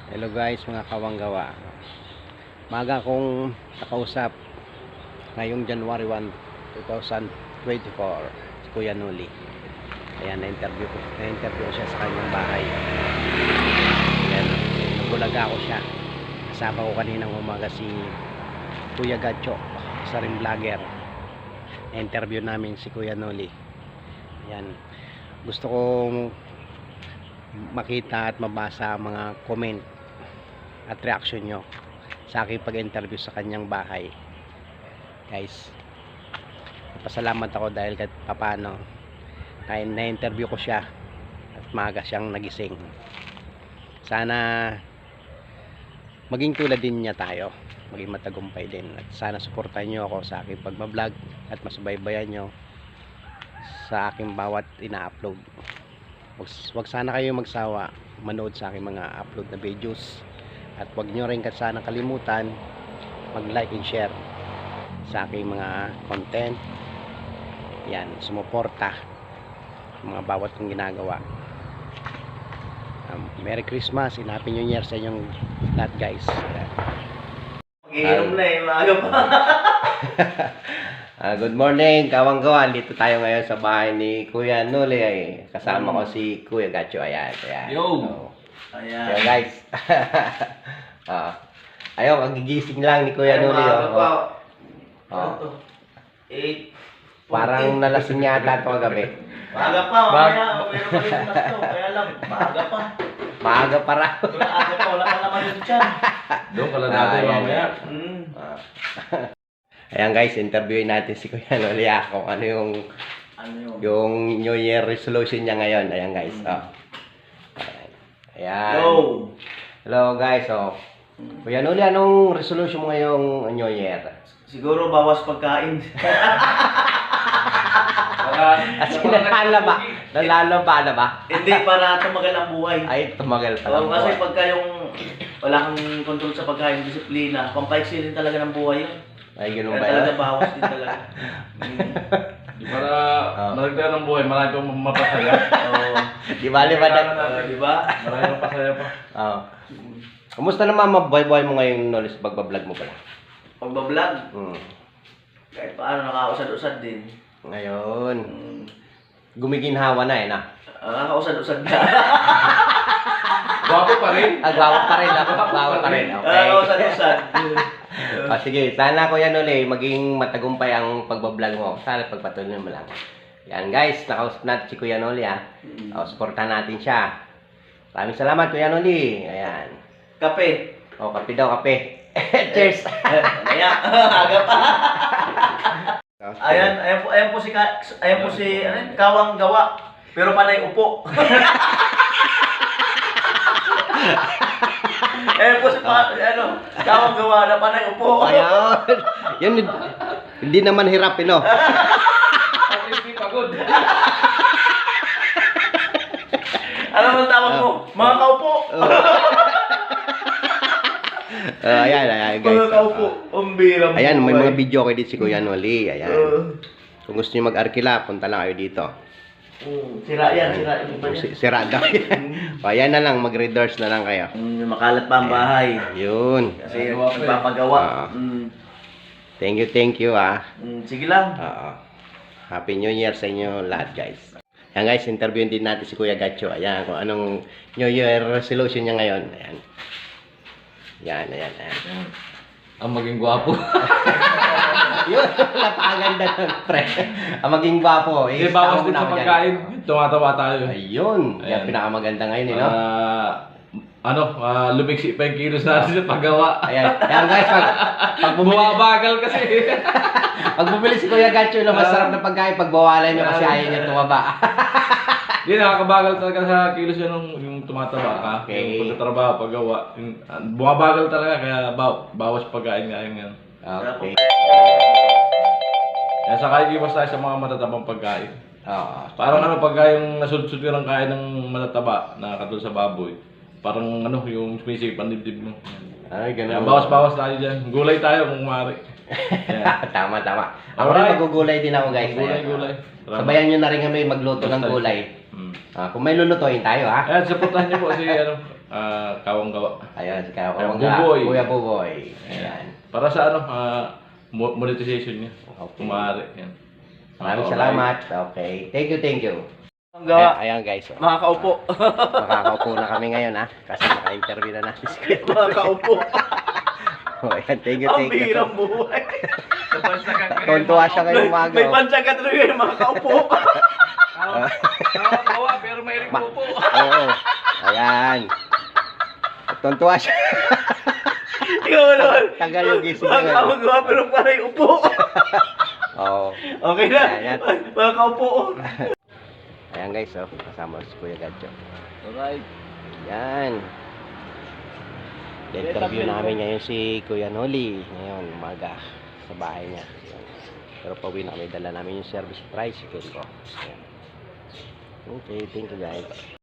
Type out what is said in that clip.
Hello guys, mga kawanggawa. Maga kong nakausap ngayong January 1, 2024 si Kuya Noli. Ayan, na-interview ko siya sa kanyang bahay. Ayan, nabulaga ko siya. Kasama ko kaninang umaga si Kuya Gacho, isa ring vlogger. Na-interview namin si Kuya Noli. Ayan, gusto kong makita at mabasa ang mga comment at reaction nyo sa aking pag-interview sa kanyang bahay. Guys, pasalamat ako dahil kahit papano na-interview ko siya at maaga siyang nagising. Sana maging tulad din niya tayo, maging matagumpay din, at sana suportahan nyo ako sa aking pagbablog at masubaybayan nyo sa aking bawat ina-upload. Wag sana kayo magsawa manood sa aking mga upload na videos, at wag nyo rin sana kalimutan mag-like and share sa aking mga content. Yan, sumuporta mga bawat kong ginagawa. Merry Christmas and Happy New Year sa inyong lahat, guys. Mag-iinom na maaga pa. Good morning, kawanggawa. Dito tayo ngayon sa bahay ni Kuya Noli. Kasama ko si Kuya Gacho. Ayan. Yo! So, Ayan. ayan, guys. Ayun, ang gigising lang ni Kuya Noli. Maaga pa. Oh. 8. Parang nalasing yata ito kagabi. Maaga pa, mamaya. Meron pa rin bukas to. Kaya lang, maaga pa. Maaga pa raw. Maaga pa, wala ka naman yun dyan. Doon ka lang natin mamaya. Ayan, guys, interviewin natin si Kuya Noli kung ano yung New Year resolution niya ngayon. Ayan, guys. Ayan. Hello, guys. Kuya Noli, anong resolution mo ngayong New Year? Siguro bawas pagkain. Nalalaba na ba? Hindi, para tumagal ang buhay. Ay, tumagal pa lang. Kasi pagka yung wala kang control sa pagkain, disiplina, pampaiksi din talaga ng buhay yun. Ay, ganun Kaya ba talaga yan? bawas din talaga. Di para nalagdagan ng buhay, marami kang mapasaya. Di bali ba na? Di ba? Marami kang pasaya pa. Kumusta naman mabuhay mo ngayong Noli sa pagbablog mo pala? Pagbablog, kahit paano nakausad-usad din. Ngayon, gumiginhawa na na. Nakausad-usad na. Gwapo pa rin. Gwapo pa rin ako. Gwapo pa rin. Okay. Nakausad-usad. Sige, sana Kuya Noli, maging matagumpay ang pagbablog mo. Sana pagpatuloy mo lang. Yan guys, nakausap natin si Kuya Noli supportan natin siya. Maraming salamat Kuya Noli. Ayan. Kape. Kape daw, kape. Cheers! Aga pa. Ayan po si Kawang Gawa. Pero panay upo. Ayan po si Kawang Gawa na panay upo. Ayan. Yan, hindi naman hirap, no? At least di pagod. Ano man tawag mo? Mga kaupo. Ayan, guys. Mga kaupo. Umbira mo. Ayan, may mga video kayo dito si Kuya Noli. Ayan. Kung gusto niyo mag-arkila, punta lang kayo dito. Sira yan. Sira daw yan. Ayan na lang, mag-readers na lang kayo. Makalat pa ang bahay. Yun. Kasi nagpapagawa. Thank you, Sige lang. Happy New Year sa inyo lahat, guys. Ayan, guys, interviewin din natin si Kuya Gacho. Ayan, kung anong New Year resolution niya ngayon. Ayan. Ayan. Ang maging gwapo. Yun, napakaganda nun, pre. Ang maging gwapo. Hindi, bawas din sa pagkain. Tumatawa tayo. Ayun. Yan, pinakamaganda ngayon, no? Lumiksi pa yung kilos natin sa paggawa. Ayan, guys, pag Bumabagal kasi. pag bumili si Kuya Gacho ng masarap na pagkain, pagbawalan nyo kasi ayaw niya tumaba. Hindi, nakakabagal talaga sa kilos yan yung tumataba ka. Okay. Yung pagtatrabaho, paggawa. Bumabagal talaga, kaya bawas pagkain nga yan. Okay. Kaya saka iwas tayo sa mga matatabang pagkain. Parang pagka yung nasulsud ka ng kain ng matataba, na katulad sa baboy, parang yung sumisip ang dibdib mo. Ay, ganun. Kaya bawas-bawas tayo dyan. Gulay tayo kung maaari. Tama. Ako rin magugulay din ako, guys. Gulay. Sabayan nyo na rin kami magluto ng gulay. Kung may lulutuin tayo, Ayan, supportahan niyo po si Kawang Gawa. Ayan, si Kaya Ayan, Kawangga. Buboy. Kuya Buboy. Ayan. Ayan. Para sa ano, monetization niya. Okay. Kung maaari. Yan. Maraming Okay. salamat. Okay. Thank you, thank you. Ang gawa. Ayan guys. Oh. Makakaupo. Makakaupo na kami ngayon ha. Kasi naka-interview na natin si Kuya. Makakaupo. Oh, ayan, thank you, Ang thank you. bihirang buhay. Tontuwa siya ngayong umaga. May oh. pansagat rin kayo, makakaupo. Kawang Gawa, pero may rin po. Oo. Ayan. Tontuwa siya. Ikaw naman. Tagal yung gising niya. Makakagawa pero parang upo. Oo. Okay na. Ayan. Makakaupo. Ayan guys, oh. Kasama si Kuya Gadjo. Alright. Yan. Interview namin ngayon si Kuya Noli. Ngayon, umaga. Sa bahay niya. Ayan. Pero pauwi na kami. Dala namin yung service tricycle ko. Ayan. Okay, thank you guys.